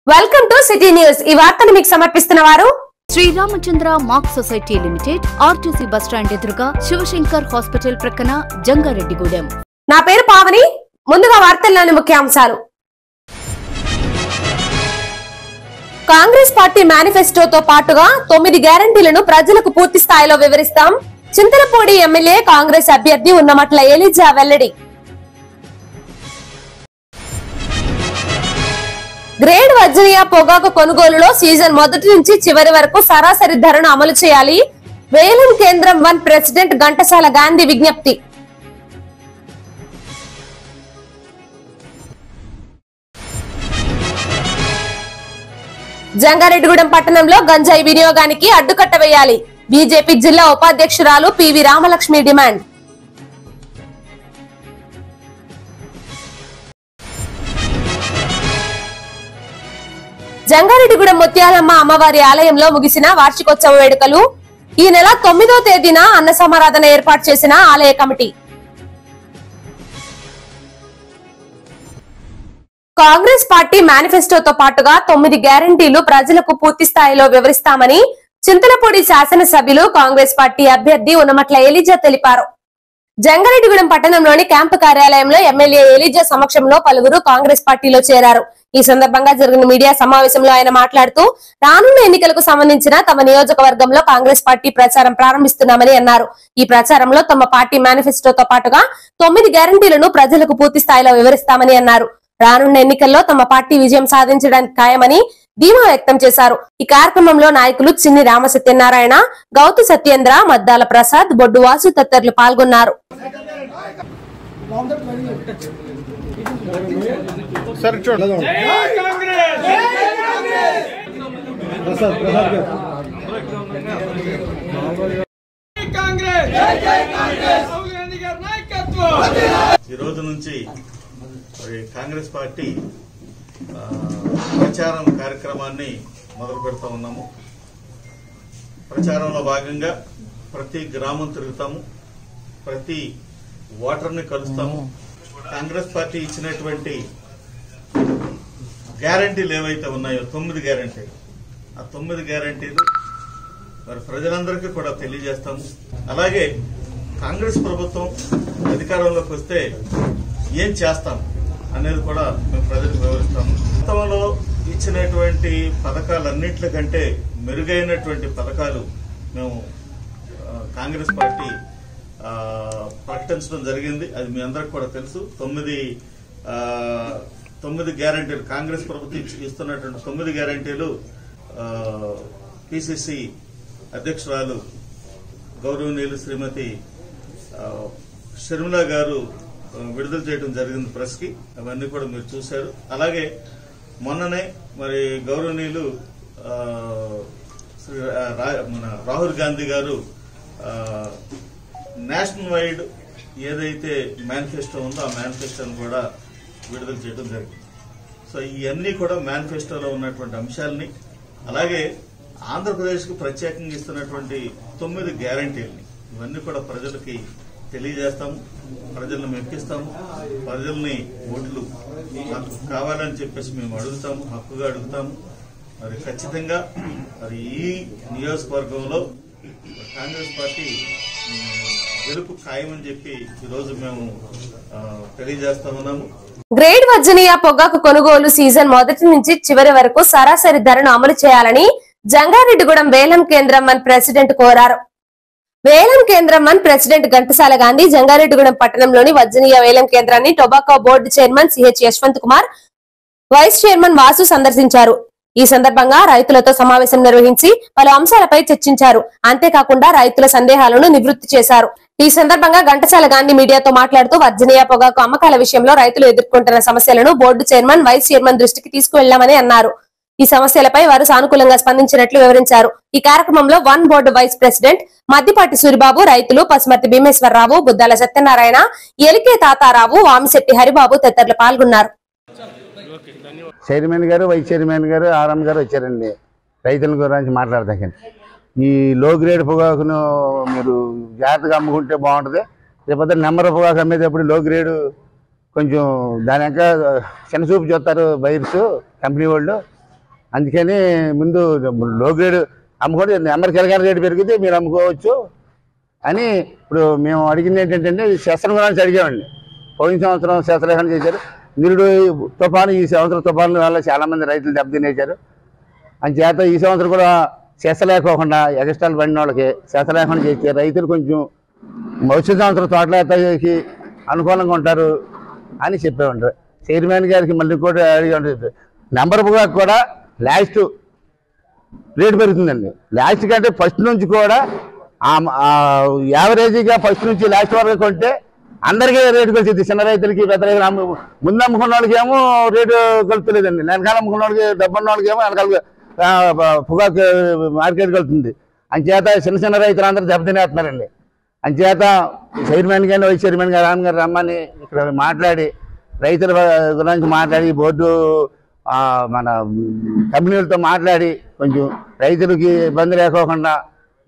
Welcome to city news. ఈ వార్తను మీకు సమర్పిస్తున్న వారు Sri Ramachandra mark society limited, RTC bus stand ఎదురుగా, శివశంకర్ హాస్పిటల్ ప్రక్కన, జంగారెడ్డిగూడెం। నా పేరు పావని। ముందుగా వార్తల్లోని ముఖ్యాంశాలు। కాంగ్రెస్ పార్టీ మేనిఫెస్టోతో పాటుగా 9 గ్యారెంటీలను ప్రజలకు పూర్తి స్థాయిలో వివరిస్తాం। చింతలపూడి ఎమ్మెల్యే కాంగ్రెస్ అభ్యర్థి ఉన్నమట్ల ఎలిజా వెల్లడి। గ్రేడ్ వర్జీనియా పొగాకు కొనుగోలులో సీజన్ మొదటి నుంచి చివరి వరకు సరాసరి ధరను అమలు చేయాలి। వేలం కేంద్రం 1 ప్రెసిడెంట్ ఘంటసాల గాంధీ విజ్ఞప్తి। జంగారెడ్డిగూడెం పట్టణంలో గంజాయి వినియోగానికి అడ్డుకట్ట వేయాలి। బీజేపీ జిల్లా ఉపాధ్యక్షురాలు పివి రామలక్ష్మి డిమాండ్। జంగారెడ్డిగూడెం ముత్యాలమ్మ అమ్మవారి ఆలయంలో ముగిసిన వార్షికోత్సవ వేడుకలు। ఈ నెల 9వ తేదీన అన్న సమారాధన ఏర్పాటు చేసిన ఆలయ కమిటీ। కాంగ్రెస్ పార్టీ మేనిఫెస్టోతో పాటుగా 9 గ్యారెంటీలు ప్రజలకు పూర్తి స్థాయిలో వివరిస్తామని చింతలపూడి శాసనసభ్యులు కాంగ్రెస్ పార్టీ అభ్యర్థి ఉన్నమట్ల ఎలిజా తెలిపారు। జంగారెడ్డిగూడెం పట్టణంలోని క్యాంపు కార్యాలయంలో ఎమ్మెల్యే ఎలిజా సమక్షంలో పలువురు కాంగ్రెస్ పార్టీలో చేరారు। ఈ సందర్భంగా జరిగిన మీడియా సమావేశంలో ఆయన మాట్లాడుతూ రానున్న ఎన్నికలకు సంబంధించిన తమ నియోజకవర్గంలో కాంగ్రెస్ పార్టీ ప్రచారం ప్రారంభిస్తున్నామని అన్నారు। ఈ ప్రచారంలో తమ పార్టీ మేనిఫెస్టోతో పాటుగా 9 గ్యారెంటీలను ప్రజలకు పూర్తి స్థాయిలో వివరిస్తామని అన్నారు। రానున్న ఎన్నికల్లో తమ పార్టీ విజయం సాధించడానికి ఖాయమని ధీమా వ్యక్తం చేశారు। ఈ కార్యక్రమంలో నాయకులు చిన్ని రామసత్యనారాయణ, గౌతు సత్యేంద్ర, మద్దాల ప్రసాద్, బొడ్డు వాసు తదితరులు పాల్గొన్నారు। ఈ రోజు నుంచి కాంగ్రెస్ పార్టీ ప్రచారం కార్యక్రమాన్ని మొదలు పెడతా ఉన్నాము। ప్రచారంలో భాగంగా ప్రతి గ్రామం తిరుగుతాము, ప్రతి ఓటర్ని కలుస్తాము। కాంగ్రెస్ పార్టీ ఇచ్చినటువంటి గ్యారంటీలు ఏవైతే ఉన్నాయో 9 గ్యారంటీలు, ఆ 9 గ్యారంటీలు మరి ప్రజలందరికీ కూడా తెలియజేస్తాము। అలాగే కాంగ్రెస్ ప్రభుత్వం అధికారంలోకి వస్తే ఏం చేస్తాం అనేది కూడా మేము ప్రజలకు వివరిస్తాము। గతంలో ఇచ్చినటువంటి పథకాలన్నింటికంటే మెరుగైనటువంటి పథకాలు మేము కాంగ్రెస్ పార్టీ ప్రకటించడం జరిగింది। అది మీ అందరికి కూడా తెలుసు। 9 గ్యారంటీలు కాంగ్రెస్ ప్రభుత్వం ఇస్తున్నటువంటి 9 గ్యారంటీలు పిసిసి అధ్యక్షురాలు గౌరవనీయులు శ్రీమతి షర్మిల గారు విడుదల చేయడం జరిగింది ప్రెస్ కి। అవన్నీ కూడా మీరు చూశారు। అలాగే మొన్ననే మరి గౌరవనీయులు మన రాహుల్ గాంధీ గారు నేషనల్ వైడ్ ఏదైతే మేనిఫెస్టో ఉందో ఆ మేనిఫెస్టోను కూడా విడుదల చేయడం జరిగింది। సో ఇవన్నీ కూడా మేనిఫెస్టోలో ఉన్నటువంటి అంశాలని, అలాగే ఆంధ్రప్రదేశ్కు ప్రత్యేకంగా ఇస్తున్నటువంటి 9 గ్యారంటీలని ఇవన్నీ కూడా ప్రజలకి తెలియజేస్తాము, ప్రజలను మెప్పిస్తాము, ప్రజల్ని ఓట్లు మాకు కావాలని చెప్పేసి మేము అడుగుతాము, హక్కుగా అడుగుతాము। మరి ఖచ్చితంగా మరి ఈ నియోజకవర్గంలో కాంగ్రెస్ పార్టీ గెలుపు ఖాయమని చెప్పి ఈరోజు మేము తెలియజేస్తా ఉన్నాము। గ్రేడ్ వర్జీనియా పొగాకు కొనుగోలు సీజన్ మొదటి నుంచి చివరి వరకు సరాసరి ధరను అమలు చేయాలని జంగారెడ్డిగూడెం వేలం కేంద్రం 1 ప్రెసిడెంట్ కోరారు। వేలం కేంద్రం 1 ప్రెసిడెంట్ ఘంటసాల గాంధీ జంగారెడ్డిగూడెం పట్టణంలోని వర్జీనియా వేలం కేంద్రాన్ని tobacco board chairman CH Yashwant Kumar, vice chairman Vasu సందర్శించారు। ఈ సందర్భంగా రైతులతో సమావేశం నిర్వహించి పలు అంశాలపై చర్చించారు। అంతేకాకుండా రైతుల సందేహాలను నివృత్తి చేశారు। ఈ సందర్భంగా ఘంటసాల గాంధీ మీడియాతో మాట్లాడుతూ వర్జీనియా పొగాకు అమ్మకాల విషయంలో రైతులు ఎదుర్కొంటున్న సమస్యలను బోర్డు చైర్మన్, వైస్ చైర్మన్ దృష్టికి తీసుకువెళ్లామని అన్నారు। ఈ సమస్యలపై వారు సానుకూలంగా స్పందించినట్లు వివరించారు। ఈ కార్యక్రమంలో 1 board vice president Maddipati Suribabu, రైతులు పసుమర్తి భీమేశ్వరరావు, బుద్దాల సత్యనారాయణ, ఎలికే తాతారావు, వామిశెట్టి హరిబాబు తదితరులు పాల్గొన్నారు। చైర్మన్ గారు, వైస్ చైర్మన్ గారు, ఆర్ఎం గారు వచ్చారండి రైతుల గురించి మాట్లాడదాం। ఈ లో గ్రేడ్ పొగాకును మీరు జాగ్రత్తగా అమ్ముకుంటే బాగుంటుంది। లేకపోతే నెంబర్ పొగాకు అమ్మేటప్పుడు లో గ్రేడ్ కొంచెం దాని వెనక చిన్న చూపు చూస్తారు బయర్స్ కంపెనీ వాళ్ళు అందుకని ముందు లో గ్రేడ్ అమ్ముకోండి, నెంబర్ కిలగానే రేటు పెరిగితే మీరు అమ్ముకోవచ్చు అని ఇప్పుడు మేము అడిగింది ఏంటంటే శస్త్రం గురించి అడిగామండి. పోయిన సంవత్సరం శస్త్రలేఖనం చేశారు, నిరుడు తుఫాను, ఈ సంవత్సరం తుఫాను వల్ల చాలామంది రైతులు దెబ్బతినేశారు. అందుచేత ఈ సంవత్సరం కూడా శస్త్రలేకోకుండా ఎక్స్ట్రాలు పడిన వాళ్ళకి శస్త్రలేఖనం చేస్తే రైతులు కొంచెం వచ్చే సంవత్సరం తోటలేకి అనుకూలంగా ఉంటారు అని చెప్పేవాడు. చైర్మన్ గారికి మళ్ళీ కూడా అడిగి నెంబర్ పొగాకు కూడా లాస్ట్ రేటు పెరుగుతుందండి. లాస్ట్ కంటే ఫస్ట్ నుంచి కూడా యావరేజీగా ఫస్ట్ నుంచి లాస్ట్ వరకు కొంటే అందరికీ రేటు కలిసింది. చిన్న రైతులకి పెద్ద రైతులు ముందు అమ్ముకున్న వాళ్ళకి ఏమో రేటు కలుపుతలేదండి, వెనకాల అమ్ముకున్న వాళ్ళకి డబ్బున్న వాళ్ళకి ఏమో వెనకాల పొగాకు మార్కెట్ కలుపుతుంది. అంచేత చిన్న చిన్న రైతులు అందరూ దెబ్బతినేస్తున్నారండి. అంచేత చైర్మన్ గారిని వైస్ చైర్మన్ గారు రామ్ గారు రమ్మని ఇక్కడ మాట్లాడి రైతుల గురించి మాట్లాడి బోర్డు మన కంపెనీలతో మాట్లాడి కొంచెం రైతులకి ఇబ్బంది లేకోకుండా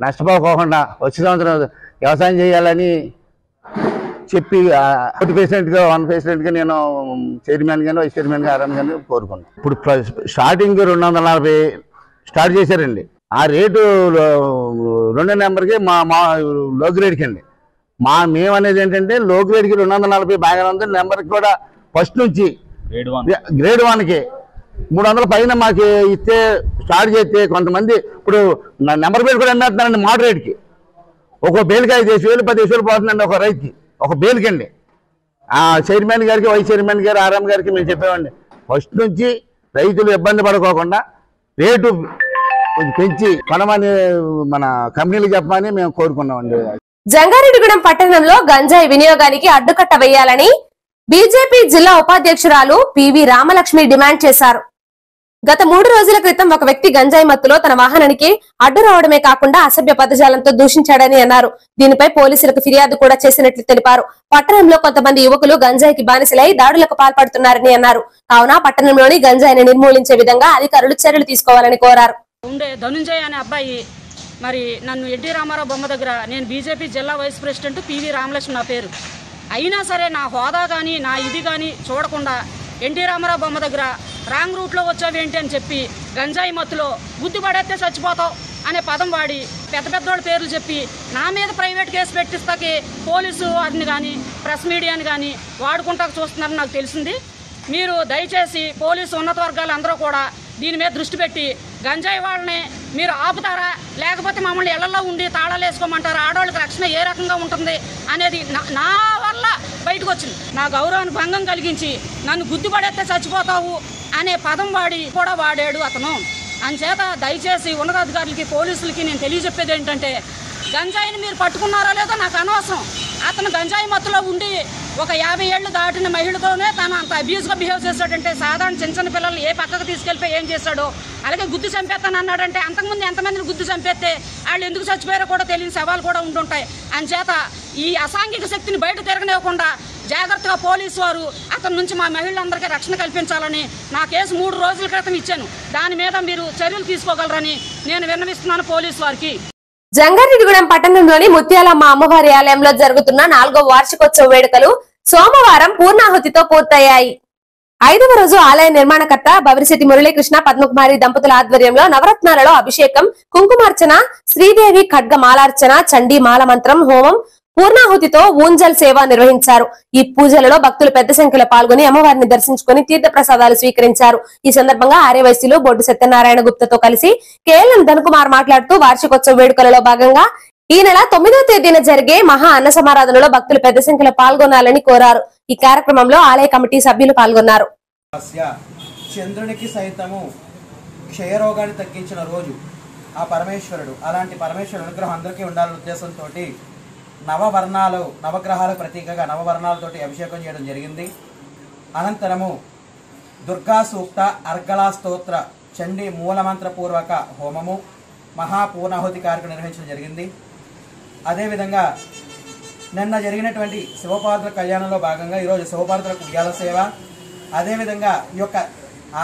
నష్టపోకోకుండా వచ్చే సంవత్సరం వ్యవసాయం చేయాలని చెప్పి 1% నేను చైర్మన్ గారిని వైస్ చైర్మన్ గారు ఆర్ఎం గారిని కోరుకున్నాను. ఇప్పుడు స్టార్టింగ్ 240 స్టార్ట్ చేశారండి. ఆ రేటు 2 నెంబర్కి మా లో గ్రేడ్కి అండి. మేము అనేది ఏంటంటే లో గ్రేడ్కి 240 బాగానే ఉంది. నెంబర్కి కూడా ఫస్ట్ నుంచి గ్రేడ్ 1కి 300 పైన మాకు ఇస్తే స్టార్ట్ చేస్తే కొంతమంది ఇప్పుడు నెంబర్ బేల్ కూడా అమ్మేస్తున్నారండి మోడరేట్కి. ఒక బేల్కి 5,000 10,000 పోతుందండి ఒక రైతుకి, ఒక బేల్కి అండి. ఆ చైర్మన్ గారికి వైస్ చైర్మన్ గారు ఆర్ఎం గారికి మేము చెప్పామండి, ఫస్ట్ నుంచి రైతులు ఇబ్బంది పడుకోకుండా రేటు పెంచి కొనమని మన కంపెనీలు చెప్పమని మేము కోరుకున్నామండి. జంగారెడ్డిగూడెం పట్టణంలో గంజాయి వినియోగానికి అడ్డుకట్ట వేయాలని బీజేపీ జిల్లా ఉపాధ్యక్షురాలు పివి రామలక్ష్మి డిమాండ్ చేశారు. గత 3 రోజుల క్రితం ఒక వ్యక్తి గంజాయి మత్తులో తన వాహనానికి అడ్డు రావడమే కాకుండా అసభ్య పదజాలంతో దూషించాడని అన్నారు. దీనిపై పోలీసులకు ఫిర్యాదు కూడా చేసినట్లు తెలిపారు. పట్టణంలో కొంతమంది యువకులు గంజాయికి బానిసలై దాడులకు పాల్పడుతున్నారని అన్నారు. కావున పట్టణంలోని గంజాయిని నిర్మూలించే విధంగా అధికారులు చర్యలు తీసుకోవాలని కోరారు. ఉండే ధనుంజయ్ అనే అబ్బాయి మరి నన్ను ఎన్టీ రామారావు బొమ్మ దగ్గర, నేను బీజేపీ జిల్లా వైస్ ప్రెసిడెంట్ పివి రామలక్ష్మి నా పేరు, అయినా సరే నా హోదా కానీ నా ఇది కానీ చూడకుండా ఎన్టీ రామారావు బొమ్మ దగ్గర రాంగ్ రూట్లో వచ్చావేంటి అని చెప్పి గంజాయి మత్తులో గుద్దు పడేస్తే చచ్చిపోతావు అనే పదం వాడి పెద్ద పెద్దోళ్ళ పేర్లు చెప్పి నా మీద ప్రైవేట్ కేసు పెట్టిస్తాకి పోలీసు వారిని కానీ ప్రెస్ మీడియాని కానీ వాడుకుంటాకు చూస్తున్నారని నాకు తెలిసింది. మీరు దయచేసి పోలీసు ఉన్నత వర్గాలు అందరూ కూడా దీని మీద దృష్టి పెట్టి గంజాయి వాళ్ళని మీరు ఆపుతారా, లేకపోతే మమ్మల్ని ఇళ్లలో ఉండి తాళాలు వేసుకోమంటారా, ఆడవాళ్ళకి రక్షణ ఏ రకంగా ఉంటుంది అనేది నా వల్ల బయటకు వచ్చింది. నా గౌరవాన్ని భంగం కలిగించి నన్ను గుద్దుపడేస్తే చచ్చిపోతావు అనే పదం కూడా వాడాడు అతను. అంచేత దయచేసి ఉన్నతాధికారులకి పోలీసులకి నేను తెలియజెప్పేది ఏంటంటే, గంజాయిని మీరు పట్టుకున్నారో లేదో నాకు అనవసరం. అతను గంజాయి మత్తులో ఉండి ఒక 50 ఏళ్ళు దాటిన మహిళతోనే తను అంత అబ్యూస్గా బిహేవ్ చేశాడంటే, సాధారణ చిన్న చిన్న పిల్లల్ని ఏ పక్కకు తీసుకెళ్ళిపోయి ఏం చేశాడో, అలాగే గుద్దు చంపేస్తాను అన్నాడంటే అంతకుముందు ఎంతమందిని గుద్దు చంపేస్తే వాళ్ళు ఎందుకు చచ్చిపోయారో కూడా తెలియని సవాలు కూడా ఉంటుంటాయి. అంచేత ఈ అసాంఘిక శక్తిని బయట తిరగనివ్వకుండా జాగ్రత్తగా పోలీసు వారు అతని నుంచి మా మహిళలందరికీ రక్షణ కల్పించాలని నా కేసు 3 రోజుల క్రితం ఇచ్చాను. దాని మీద మీరు చర్యలు తీసుకోగలరని నేను విన్నవిస్తున్నాను పోలీసు వారికి. జంగారెడ్డిగూడెం పట్టణంలోని ముత్యాలమ్మ అమ్మవారి ఆలయంలో జరుగుతున్న 4వ వార్షికోత్సవ వేడుకలు సోమవారం పూర్ణాహుతితో పూర్తయ్యాయి. 5వ రోజు ఆలయ నిర్మాణకర్త బవిరిశెట్టి మురళీకృష్ణ పద్మకుమారి దంపతుల ఆధ్వర్యంలో నవరత్నాలలో అభిషేకం, కుంకుమార్చన, శ్రీదేవి ఖడ్గ మాలార్చన, చండీ మాల మంత్రం, హోమం, పూర్ణాహుతితో ఊంజల్ సేవ నిర్వహించారు. ఈ పూజలలో భక్తులు పెద్ద సంఖ్యలో పాల్గొని అమ్మవారిని దర్శించుకుని తీర్థ ప్రసాదాలు స్వీకరించారు. ఈ సందర్భంగా ఆర్యవైశ్యులు బొడ్డు సత్యనారాయణ గుప్తతో కలిసి కేఎల్ఎం ధనుకుమార్ మాట్లాడుతూ వార్షికోత్సవ వేడుకలలో భాగంగా ఈ నెల 9వ తేదీన జరిగే మహా అన్న సమారాధనలో భక్తులు పెద్ద సంఖ్యలో పాల్గొనాలని కోరారు. ఈ కార్యక్రమంలో ఆలయ కమిటీ సభ్యులు పాల్గొన్నారు. చంద్రునికి సైతము క్షయరోగాన్ని తగ్గించిన రోజు ఆ పరమేశ్వరుడు, అలాంటి పరమేశ్వరుడు అనుగ్రహం అందరికీ ఉండాలనే ఉద్దేశంతో నవవర్ణాలు, నవగ్రహాల ప్రతీకగా నవవర్ణాలతోటి అభిషేకం చేయడం జరిగింది. అనంతరము దుర్గా సూక్త, అర్గళా స్తోత్ర, చండీ మూలమంత్రపూర్వక హోమము, మహాపూర్ణాహుతి కార్యక్రమం నిర్వహించడం జరిగింది. అదేవిధంగా నిన్న జరిగినటువంటి శివపార్వతుల కళ్యాణంలో భాగంగా ఈరోజు శివపార్వతులకు ఉయ్యాల సేవ, అదేవిధంగా ఈ యొక్క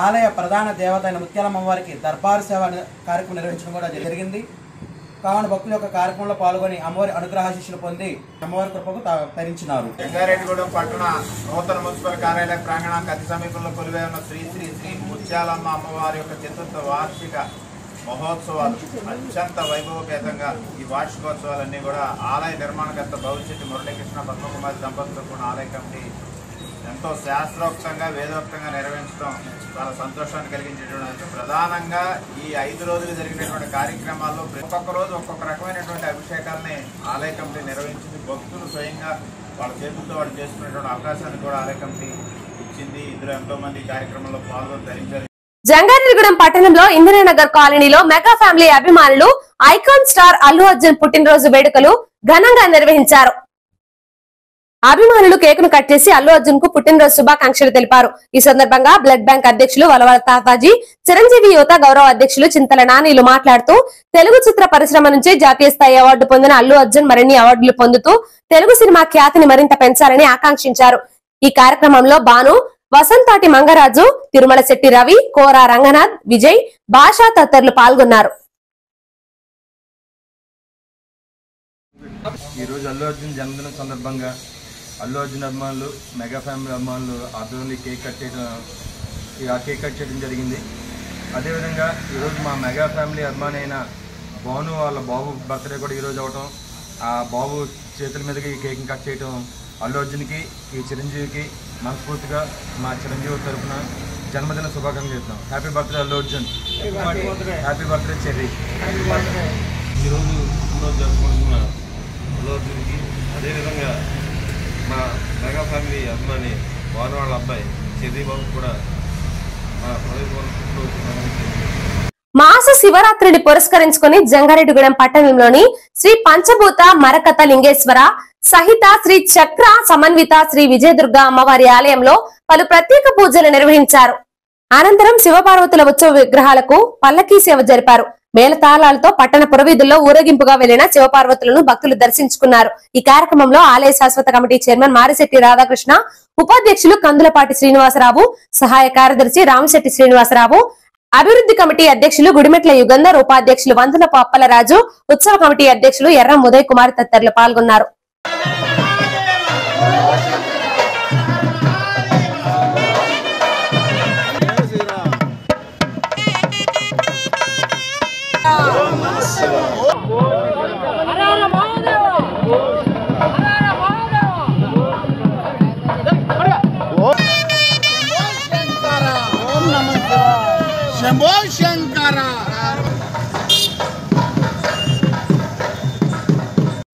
ఆలయ ప్రధాన దేవత అయిన ముత్యాలమ్మ వారికి దర్బారు సేవ కార్యక్రమం నిర్వహించడం కూడా జరిగింది. కావున భక్తుల యొక్క కార్యక్రమంలో పాల్గొని అమ్మవారి అనుగ్రహాశీస్సులు పొంది అమ్మవారి కృపకు తరించినారు. జంగారెడ్డిగూడెం పట్టణ నూతన మున్సిపల్ కార్యాలయ ప్రాంగణానికి అతి సమీపంలో కొలువై ఉన్న శ్రీ శ్రీ శ్రీ ముత్యాలమ్మ అమ్మవారి యొక్క చతుర్థ వార్షిక మహోత్సవాలు అత్యంత వైభవపేతంగా ఈ వార్షికోత్సవాలన్నీ కూడా ఆలయ నిర్మాణకర్త భవిష్యత్తు మురళీకృష్ణ పద్మకుమారి దంపతులు కూడా ఆలయ కమిటీ ఎంతో శాస్త్రోక్తంగా వేదోక్తంగా నిర్వహించడం చాలా సంతోషాన్ని కలిగించేటువంటి. ప్రధానంగా ఈ 5 రోజులు జరిగినటువంటి కార్యక్రమాల్లో ఒక్కొక్క రోజు ఒక్కొక్క రకమైనటువంటి అభిషేకాలని ఆలయ కమిటీ నిర్వహించింది. భక్తులు స్వయంగా వాళ్ళ చేతులతో వాళ్ళు చేసుకునేటువంటి అవకాశాన్ని కూడా ఆలయ కమిటీ ఇచ్చింది. ఇందులో ఎంతో మంది కార్యక్రమంలో పాల్గొని ధరించారు. జంగారెడ్డిగూడెం పట్టణంలో ఇందిరానగర్ కాలనీలో మెగా ఫ్యామిలీ అభిమానులు ఐకాన్ స్టార్ అల్లు అర్జున్ పుట్టినరోజు వేడుకలు ఘనంగా నిర్వహించారు. అభిమానులు కేకును కట్ చేసి అల్లు అర్జున్ కు పుట్టినరోజు శుభాకాంక్షలు తెలిపారు. ఈ సందర్భంగా బ్లడ్ బ్యాంక్ అధ్యక్షులు వలవల తాతాజీ, చిరంజీవి యువత గౌరవ అధ్యక్షులు చింతల నానీలు మాట్లాడుతూ తెలుగు చిత్ర పరిశ్రమ నుంచి జాతీయ స్థాయి అవార్డు పొందిన అల్లు అర్జున్ మరిన్ని అవార్డులు పొందుతూ తెలుగు సినిమా ఖ్యాతిని మరింత పెంచాలని ఆకాంక్షించారు. ఈ కార్యక్రమంలో భాను, వసంతాటి మంగరాజు, తిరుమల శెట్టి రవి, కోరా రంగనాథ్, విజయ్, భాషా తదితరులు పాల్గొన్నారు. ఈ రోజు అల్లు అర్జున్ జన్మదినం సందర్భంగా అల్లు అర్జున్ అభిమానులు, మెగా ఫ్యామిలీ అభిమానులు ఆధ్వర్యంలో కేక్ కట్ చేయడం జరిగింది. అదేవిధంగా ఈరోజు మా మెగా ఫ్యామిలీ అభిమాని అయిన భాను వాళ్ళ బాబు బర్త్డే కూడా ఈరోజు అవటం, ఆ బాబు చేతుల మీదకి ఈ కేక్ని కట్ చేయడం అల్లు అర్జున్కి, ఈ చిరంజీవికి మనస్ఫూర్తిగా మా చిరంజీవి తరఫున జన్మదిన శుభాకాంక్షలు చెప్తాం. Happy birthday Allu Arjun, happy birthday cherry. ఈరోజు జరుపుకుంటున్న అల్లు అర్జున్కి, అదేవిధంగా మా మెగా ఫ్యామిలీ అభిమాని వారు వాళ్ళ అబ్బాయి చెర్రీ బాబు కూడా మా మాస శివరాత్రిని పురస్కరించుకుని జంగారెడ్డిగూడెం పట్టణంలోని శ్రీ పంచభూత మరకత లింగేశ్వర సహిత శ్రీ చక్ర సమన్విత శ్రీ విజయదుర్గ అమ్మవారి ఆలయంలో పలు ప్రత్యేక పూజలు నిర్వహించారు. అనంతరం శివపార్వతుల ఉత్సవ విగ్రహాలకు పల్లకీ సేవ జరిపారు. మేళతాళాలతో పట్టణ పురవీధుల్లో ఊరేగింపుగా వెళ్లిన శివపార్వతులను భక్తులు దర్శించుకున్నారు. ఈ కార్యక్రమంలో ఆలయ శాశ్వత కమిటీ చైర్మన్ మారిశెట్టి రాధాకృష్ణ, ఉపాధ్యక్షులు కందులపాటి శ్రీనివాసరావు, సహాయ కార్యదర్శి రామశెట్టి శ్రీనివాసరావు, అభివృద్ధి కమిటీ అధ్యక్షులు గుడిమెట్ల యుగంధర్, ఉపాధ్యక్షులు వంతులపు అప్పలరాజు, ఉత్సవ కమిటీ అధ్యక్షులు ఎర్రం ఉదయ్ కుమార్ తదితరులు పాల్గొన్నారు.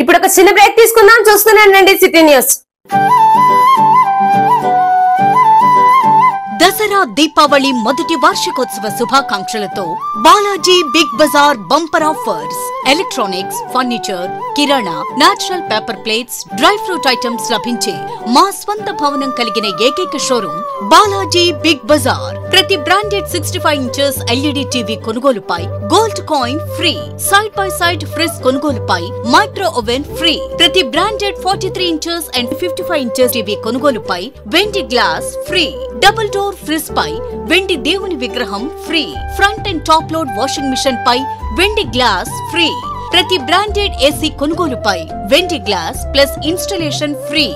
ఇప్పుడు ఒక చిన్న బ్రేక్ తీసుకుందాం. చూస్తున్నానండి సిటీ న్యూస్. దసరా దీపావళి మొదటి వార్షికోత్సవ శుభాకాంక్షలతో Balaji big bazaar bumper offers. Electronics, furniture, కిరాణా, natural paper plates, dry fruit items లభించే మా స్వంత భవనం కలిగిన ఏకైక షోరూమ్ బాలాజీ బిగ్ బజార్. ప్రతి బ్రాండెడ్ 65 ఇంచెస్ ఎల్ఈడి టీవీ కొనుగోలుపై gold coin free. Side by side fridge కొనుగోలుపై మైక్రో ఓవెన్ ఫ్రీ. ప్రతి branded 43 inches and 55 inches TV కొనుగోలుపై వెండి glass free. Double door fridge పై వెండి దేవుని విగ్రహం free. Front and top load washing machine పై వెండి గ్లాస్ ఫ్రీ. ప్రతి బ్రాండెడ్ ఏసీ కొనుగోలుపై వెండి glass plus installation free.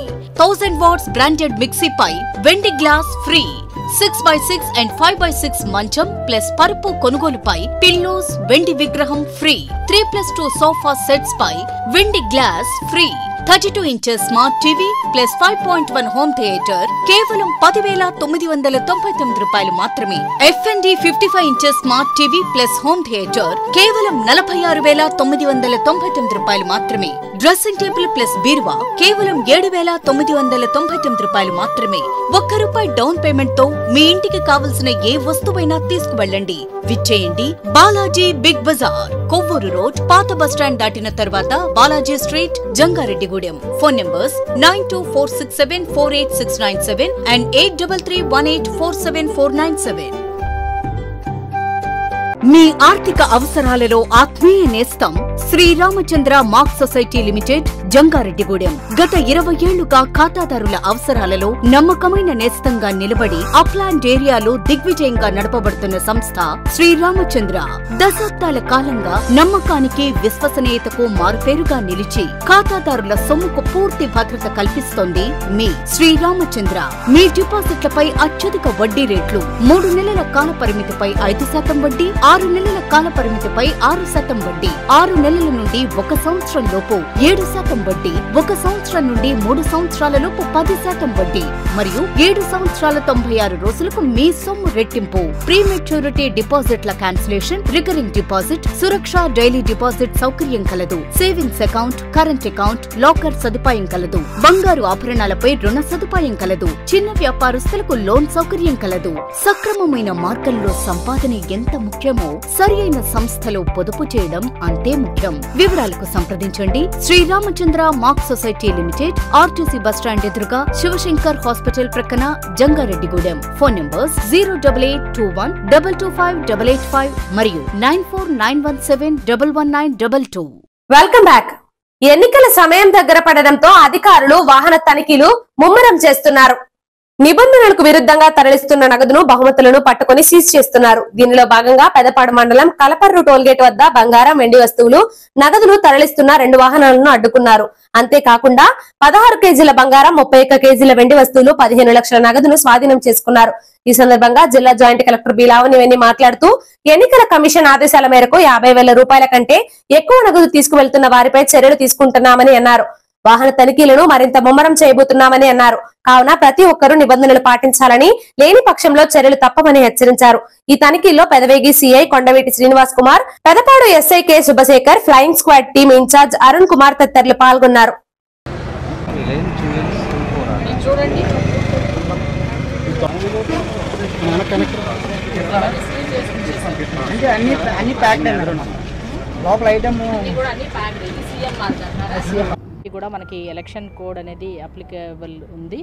1000 watts branded mixie పై వెండి glass free. 6x6 and 5x6 మంచం ప్లస్ పరుపు కొనుగోలుపై పిల్లోస్ వెండి విగ్రహం ఫ్రీ. 3+2 సోఫా సెట్స్ పై వెండి glass free. 32 inches smart TV plus 5.1 home theatre కేవలం 10,999 రూపాయలు మాత్రమే. FND 55 inches smart TV plus home theatre కేవలం 46,999 రూపాయలు మాత్రమే. డ్రెస్సింగ్ టేబుల్ ప్లస్ బీరువా కేవలం 7,999 రూపాయలు మాత్రమే. ₹1 డౌన్ పేమెంట్ తో మీ ఇంటికి కావలసిన ఏ వస్తువైనా తీసుకువెళ్ళండి. విచ్చేయండి Balaji big bazaar, Kovvur road, పాత బస్టాండ్ దాటిన తర్వాత Balaji street, Jangareddygudem. Phone numbers 9246748697 and 8331847497. మీ ఆర్థిక అవసరాలలో ఆత్మీయ నేస్తం Sriramachandra mark society limited Jangareddygudem. గత 20 ఏళ్లుగా ఖాతాదారుల అవసరాలలో నమ్మకమైన నేస్తంగా నిలబడి అప్లాండ్ ఏరియాలో దిగ్విజయంగా నడపబడుతున్న సంస్థ శ్రీరామచంద్ర. దశాబ్దాల కాలంగా నమ్మకానికి విశ్వసనీయతకు మారుపేరుగా నిలిచి ఖాతాదారుల సొమ్ముకు పూర్తి భద్రత కల్పిస్తోంది మీ శ్రీరామచంద్ర. మీ డిపాజిట్లపై అత్యధిక వడ్డీ రేట్లు, 3 నెలల కాల పరిమితిపై 5% వడ్డీ, 6 నెలల కాల పరిమితిపై 6% వడ్డీ, 6 నెలల నుండి 1 సంవత్సరం లోపు 7% వడ్డీ, 1 సంవత్సరం నుండి 3 సంవత్సరాల లోపు 10% వడ్డీ మరియు 7 సంవత్సరాల 96 రోజులకు మీ సొమ్ము రెట్టింపు. ప్రీ మెచ్యూరిటీ డిపాజిట్ల క్యాన్సిలేషన్, రికరింగ్ డిపాజిట్, సురక్ష డైలీ డిపాజిట్ సౌకర్యం కలదు. Savings account, current account, locker సదుపాయం కలదు. బంగారు ఆభరణాలపై రుణ సదుపాయం కలదు. చిన్న వ్యాపారస్తులకు లోన్ సౌకర్యం కలదు. సక్రమమైన మార్గంలో సంపాదన ఎంత ముఖ్యమో సరియైన సంస్థలో పొదుపు చేయడం అంతే ముఖ్యం. వివరాలకు సంప్రదించండి Sriramachandra mark society limited, RTC bus stand ఎదురుగా, శివశంకర్ హాస్పిటల్ ప్రక్కన, జంగారెడ్డిగూడెం. ఫోన్ నంబర్స్ 08821 225 885 మరియు 94917 11922. Welcome back. ఎన్నికల సమయం దగ్గర పడడంతో అధికారులు వాహన తనిఖీలు ముమ్మరం చేస్తున్నారు. నిబంధనలకు విరుద్ధంగా తరలిస్తున్న నగదును, బహుమతులను పట్టుకుని సీజ్ చేస్తున్నారు. దీనిలో భాగంగా పెదపాడు మండలం కలపర్రు టోల్గేట్ వద్ద బంగారం, వెండి వస్తువులు, నగదును తరలిస్తున్న 2 వాహనాలను అడ్డుకున్నారు. అంతేకాకుండా 16 కేజీల బంగారం, 31 కేజీల వెండి వస్తువులు, 15 లక్షల నగదును స్వాధీనం చేసుకున్నారు. ఈ సందర్భంగా జిల్లా జాయింట్ కలెక్టర్ బి లావణ్యవేణి మాట్లాడుతూ, ఎన్నికల కమిషన్ ఆదేశాల మేరకు 50,000 రూపాయల కంటే ఎక్కువ నగదు తీసుకువెళ్తున్న వారిపై చర్యలు తీసుకుంటున్నామని అన్నారు. వాహన తనిఖీలను మరింత ముమ్మరం చేయబోతున్నామని అన్నారు. కావున ప్రతి ఒక్కరూ నిబంధనలు పాటించాలని, లేని పక్షంలో చర్యలు తప్పమని హెచ్చరించారు. ఈ తనిఖీల్లో Pedavegi CI Kondaveeti Srinivas Kumar, Pedapadu SI K Subhasekhar, flying squad team incharge Arun Kumar తదితరులు పాల్గొన్నారు. కూడా మనకి ఎలక్షన్ కోడ్ అనేది అప్లికేబుల్ ఉంది.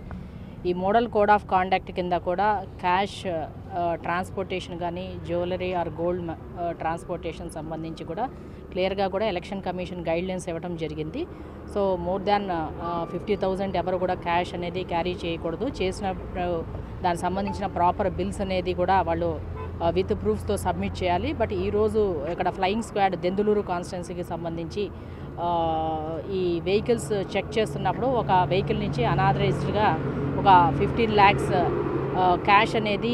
ఈ మోడల్ కోడ్ ఆఫ్ కాండక్ట్ కింద కూడా క్యాష్ ట్రాన్స్పోర్టేషన్ కానీ, జ్యువెలరీ ఆర్ గోల్డ్ ట్రాన్స్పోర్టేషన్ సంబంధించి కూడా క్లియర్గా కూడా ఎలక్షన్ కమిషన్ గైడ్లైన్స్ ఇవ్వడం జరిగింది. సో మోర్ దాన్ 50,000 ఎవరు కూడా క్యాష్ అనేది క్యారీ చేయకూడదు. చేసినప్పుడు దానికి సంబంధించిన ప్రాపర్ బిల్స్ అనేది కూడా వాళ్ళు విత్ ప్రూఫ్స్తో సబ్మిట్ చేయాలి. బట్ ఈరోజు ఇక్కడ ఫ్లయింగ్ స్క్వాడ్ దెందులూరు కాన్స్టిట్యున్సీకి సంబంధించి ఈ వెహికల్స్ చెక్ చేస్తున్నప్పుడు ఒక వెహికల్ నుంచి అనాథరైజ్డ్గా ఒక 15 lakhs క్యాష్ అనేది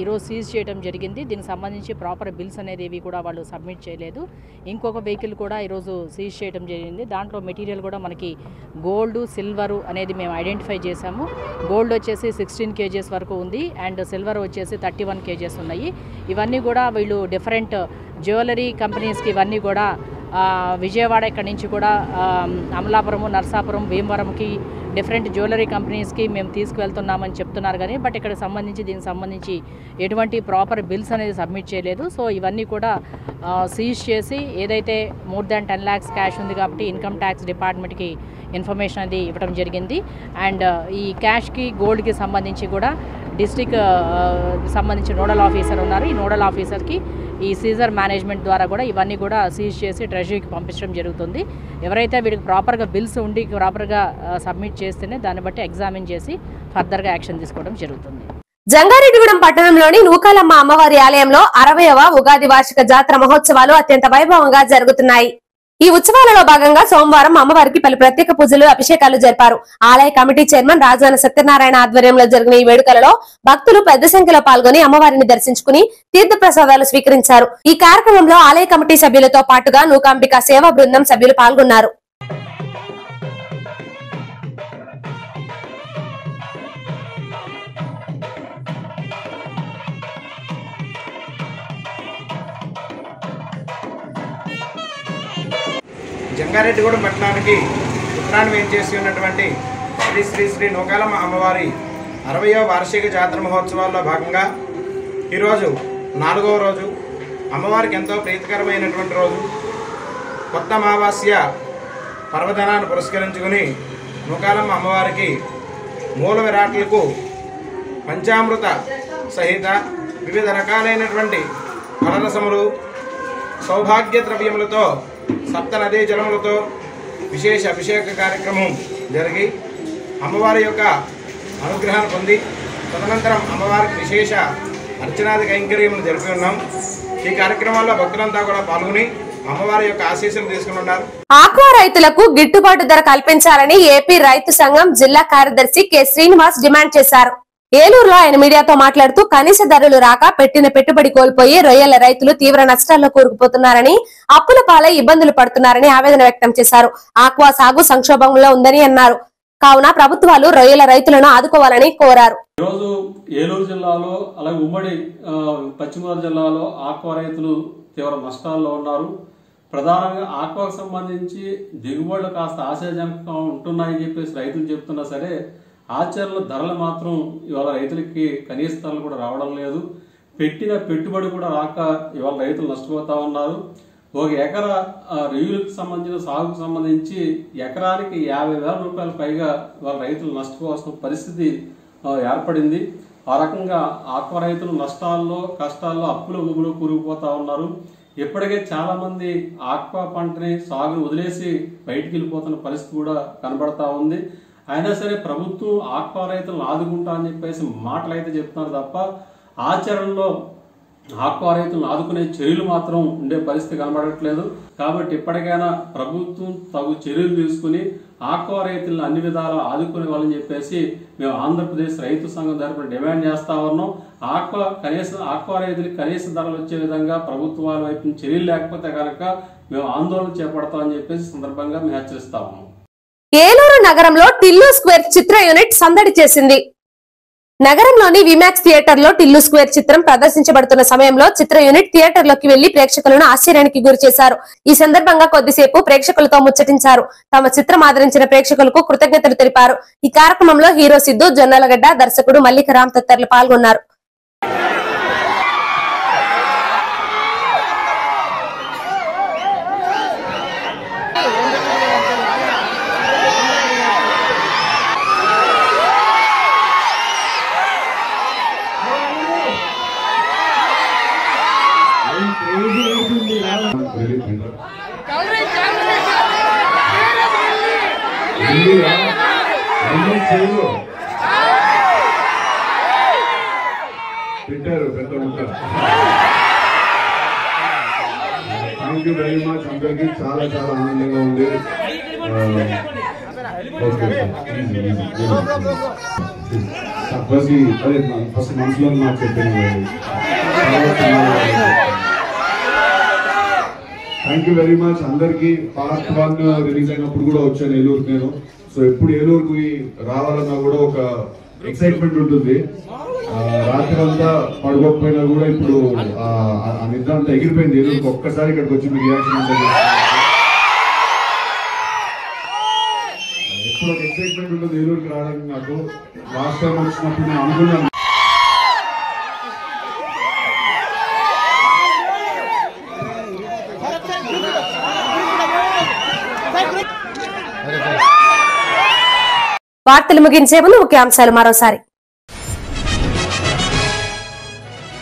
ఈరోజు సీజ్ చేయడం జరిగింది. దీనికి సంబంధించి ప్రాపర్ బిల్స్ అనేది ఇవి కూడా వాళ్ళు సబ్మిట్ చేయలేదు. ఇంకొక వెహికల్ కూడా ఈరోజు సీజ్ చేయడం జరిగింది. దాంట్లో మెటీరియల్ కూడా మనకి గోల్డ్, సిల్వరు అనేది మేము ఐడెంటిఫై చేశాము. గోల్డ్ వచ్చేసి 16 kgs వరకు ఉంది అండ్ సిల్వర్ వచ్చేసి 31 kgs ఉన్నాయి. ఇవన్నీ కూడా వీళ్ళు డిఫరెంట్ జ్యువెలరీ కంపెనీస్కి ఇవన్నీ కూడా విజయవాడ ఇక్కడ నుంచి కూడా అమలాపురము, నర్సాపురం, భీమవరంకి డిఫరెంట్ జ్యువెలరీ కంపెనీస్కి మేము తీసుకువెళ్తున్నామని చెప్తున్నారు. కానీ బట్ ఇక్కడ దీనికి సంబంధించి ఎటువంటి ప్రాపర్ బిల్స్ అనేది సబ్మిట్ చేయలేదు. సో ఇవన్నీ కూడా సీజ్ చేసి ఏదైతే మోర్ దాన్ 10 lakhs క్యాష్ ఉంది కాబట్టి ఇన్కమ్ ట్యాక్స్ డిపార్ట్మెంట్కి ఇన్ఫర్మేషన్ అది ఇవ్వడం జరిగింది. అండ్ ఈ క్యాష్కి, గోల్డ్కి సంబంధించి కూడా డిస్ట్రిక్ట్ సంబంధించి నోడల్ ఆఫీసర్ ఉన్నారు. ఈ నోడల్ ఆఫీసర్కి ఈ సీజర్ మేనేజ్మెంట్ ద్వారా కూడా ఇవన్నీ కూడా సీజ్ చేసి ట్రెజరీకి పంపించడం జరుగుతుంది. ఎవరైతే వీడికి ప్రాపర్గా బిల్స్ ఉండి ప్రాపర్గా సబ్మిట్ చేస్తేనే దాన్ని బట్టి ఎగ్జామిన్ చేసి ఫర్దర్గా యాక్షన్ తీసుకోవడం జరుగుతుంది. జంగారెడ్డిగూడెం పట్టణంలోని నూకాలమ్మ అమ్మవారి ఆలయంలో 60వ ఉగాది వార్షిక జాతర మహోత్సవాలు అత్యంత వైభవంగా జరుగుతున్నాయి. ఈ ఉత్సవాలలో భాగంగా సోమవారం అమ్మవారికి పలు ప్రత్యేక పూజలు, అభిషేకాలు జరిపారు. ఆలయ కమిటీ చైర్మన్ రాజాన సత్యనారాయణ ఆధ్వర్యంలో జరిగిన ఈ వేడుకలలో భక్తులు పెద్ద సంఖ్యలో పాల్గొని అమ్మవారిని దర్శించుకుని తీర్థ ప్రసాదాలు స్వీకరించారు. ఈ కార్యక్రమంలో ఆలయ కమిటీ సభ్యులతో పాటుగా నూకాంబిక సేవా బృందం సభ్యులు పాల్గొన్నారు. జంగారెడ్డిగూడెం పట్టణానికి ఉత్తరాన్ని వేయించేసి ఉన్నటువంటి శ్రీ శ్రీ శ్రీ నూకాలమ్మ అమ్మవారి 60వ వార్షిక జాతర మహోత్సవాల్లో భాగంగా ఈరోజు 4వ రోజు, అమ్మవారికి ఎంతో ప్రీతికరమైనటువంటి రోజు. కొత్త అమావాస్య పర్వదినాన్ని పురస్కరించుకుని నూకాలమ్మ అమ్మవారికి మూల విరాట్లకు పంచామృత సహిత వివిధ రకాలైనటువంటి ఫలరసములు సౌభాగ్య ద్రవ్యములతో సప్త నదీ జలములతో విశేష అభిషేక కార్యక్రమం జరిగి అమ్మవారి యొక్క అనుగ్రహాన్ని పొంది తదనంతరం అమ్మవారికి విశేష అర్చనాది కైంకర్యములు జరిపి ఉన్నాం. ఈ కార్యక్రమాల్లో భక్తులంతా కూడా పాల్గొని అమ్మవారి యొక్క ఆశీస్సులు తీసుకుని ఉన్నారు. ఆక్వా రైతులకు గిట్టుబాటు ధర కల్పించాలని ఏపీ రైతు సంఘం జిల్లా కార్యదర్శి కె శ్రీనివాస్ డిమాండ్ చేశారు. ఏలూరులో ఆయన మీడియాతో మాట్లాడుతూ కనీస ధరలు రాక పెట్టిన పెట్టుబడి కోల్పోయి రొయ్యల రైతులు తీవ్ర నష్టాల్లో కూరుకుపోతున్నారని, అప్పుల పాలై ఇబ్బందులు పడుతున్నారని ఆవేదన వ్యక్తం చేశారు. ఆక్వా సాగు సంక్షోభంలో ఉందని అన్నారు. కావున ప్రభుత్వాలు రొయ్యల రైతులను ఆదుకోవాలని కోరారు. ఈరోజు ఏలూరు జిల్లాలో అలాగే ఉమ్మడి పశ్చిమ గోదావరి జిల్లాలో ఆక్వా రైతులు తీవ్ర నష్టాల్లో ఉన్నారు. ప్రధానంగా ఆక్వాకు సంబంధించి దిగుబడులు కాస్త ఆశాజనకంగా ఉంటున్నాయని చెప్పేసి రైతులు చెప్తున్నా సరే ఆచరణలో ధరలు మాత్రం ఇవాళ రైతులకి కనీస ధరలు కూడా రావడం లేదు. పెట్టిన పెట్టుబడి కూడా రాక ఇవాళ రైతులు నష్టపోతా ఉన్నారు. ఒక ఎకరా రొయ్యలకు సంబంధించిన సాగుకు సంబంధించి ఎకరానికి 50,000 రూపాయల పైగా ఇవాళ రైతులు నష్టపోవాల్సిన పరిస్థితి ఏర్పడింది. ఆ రకంగా ఆక్వా రైతులు నష్టాల్లో కష్టాల్లో అప్పుల ఊబులు కూరుకుపోతా ఉన్నారు. ఇప్పటికే చాలా మంది ఆక్వా పంటని సాగును వదిలేసి బయటికి వెళ్ళిపోతున్న పరిస్థితి కూడా కనబడతా ఉంది. అయినా సరే ప్రభుత్వం ఆక్వా రైతులను ఆదుకుంటా అని చెప్పేసి మాటలు అయితే చెప్తున్నారు తప్ప ఆచరణలో ఆక్వా రైతులను ఆదుకునే చర్యలు మాత్రం ఉండే పరిస్థితి కనబడట్లేదు. కాబట్టి ఇప్పటికైనా ప్రభుత్వం తగు చర్యలు తీసుకుని ఆక్వా రైతులను అన్ని విధాలా ఆదుకునే వాళ్ళని చెప్పేసి మేము ఆంధ్రప్రదేశ్ రైతు సంఘం తరపున డిమాండ్ చేస్తా ఉన్నాం. ఆక్వా రైతులకు కనీస ధరలు వచ్చే విధంగా ప్రభుత్వాల వైపు చర్యలు లేకపోతే కనుక మేము ఆందోళన చేపడతామని చెప్పేసి సందర్భంగా మేము హెచ్చరిస్తా ఉన్నాం. ఏలూరు నగరంలో టిల్లు స్క్వేర్ చిత్ర యూనిట్ సందడి చేసింది. నగరంలోని విమాక్స్ థియేటర్ లో టిల్లు స్క్వేర్ చిత్రం ప్రదర్శించబడుతున్న సమయంలో చిత్ర యూనిట్ థియేటర్ లోకి వెళ్లి ప్రేక్షకులను ఆశ్చర్యానికి గురి చేశారు. ఈ సందర్భంగా కొద్దిసేపు ప్రేక్షకులతో ముచ్చటించారు. తమ చిత్రం ఆదరించిన ప్రేక్షకులకు కృతజ్ఞతలు తెలిపారు. ఈ కార్యక్రమంలో హీరో సిద్ధు, జొన్నలగడ్డ, దర్శకుడు మల్లికరామ్ తదితరులు పాల్గొన్నారు. పెట్టారు పెద్ద ముక్క. Thank you very much. అందరికీ చాలా చాలా ఆనందంగా ఉంది. అదే ఫస్ట్ మనసులో నాకు చెప్పాను. థ్యాంక్ యూ వెరీ మచ్ అందరికి. పార్ట్ 1 రిలీజ్ అయినప్పుడు కూడా వచ్చాను ఏలూరుకి నేను. సో ఎప్పుడు ఏలూరుకి రావాలన్నా కూడా ఒక ఎక్సైట్మెంట్ ఉంటుంది. రాత్రి అంతా పడుకోకపోయినా కూడా ఇప్పుడు ఆ నిద్ర అంతా ఎగిరిపోయింది. ఏలూరుకి ఒక్కసారి ఇక్కడికి వచ్చి మీ రియాక్షన్ ఉంటుంది. ఎప్పుడు ఒక ఎక్సైట్మెంట్ ఉంటుంది ఏలూరుకి రావడానికి. నాకు లాస్ట్ టైం వచ్చినప్పుడు నేను అనుకున్నాను వార్తలు ముగించే ముందు ముఖ్యాంశాలు మరోసారి.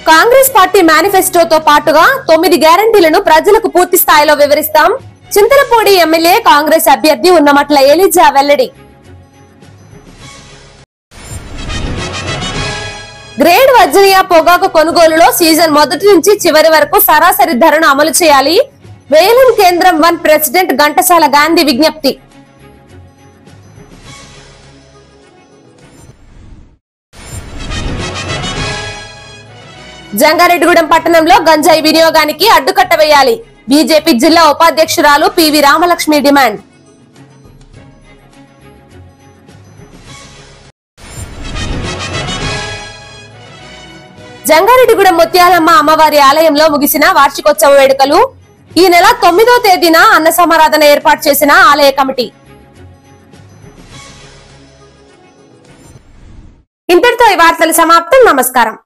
కాంగ్రెస్ పార్టీ మేనిఫెస్టోతో పాటుగా 9 గ్యారంటీలను ప్రజలకు పూర్తి స్థాయిలో వివరిస్తాం. చింతలపూడి ఎమ్మెల్యే కాంగ్రెస్ అభ్యర్థి ఉన్నమట్ల ఎలిజా వెల్లడి. గ్రేడ్ వర్జీనియా పొగాకు కొనుగోలులో సీజన్ మొదటి నుంచి చివరి వరకు సరాసరి ధరను అమలు చేయాలి. వేలం కేంద్రం 1 ప్రెసిడెంట్ ఘంటసాల గాంధీ విజ్ఞప్తి. జంగారెడ్డిగూడెం పట్టణంలో గంజాయి వినియోగానికి అడ్డుకట్ట వేయాలి. బీజేపీ జిల్లా ఉపాధ్యక్షురాలు పివి రామలక్ష్మి డిమాండ్. జంగారెడ్డిగూడెం ముత్యాలమ్మ అమ్మవారి ఆలయంలో ముగిసిన వార్షికోత్సవ వేడుకలు. ఈ నెల 9వ తేదీన అన్న సమారాధన ఏర్పాటు చేసిన ఆలయ కమిటీ. ఇంతటితో ఈ వార్తలు సమాప్తం. నమస్కారం.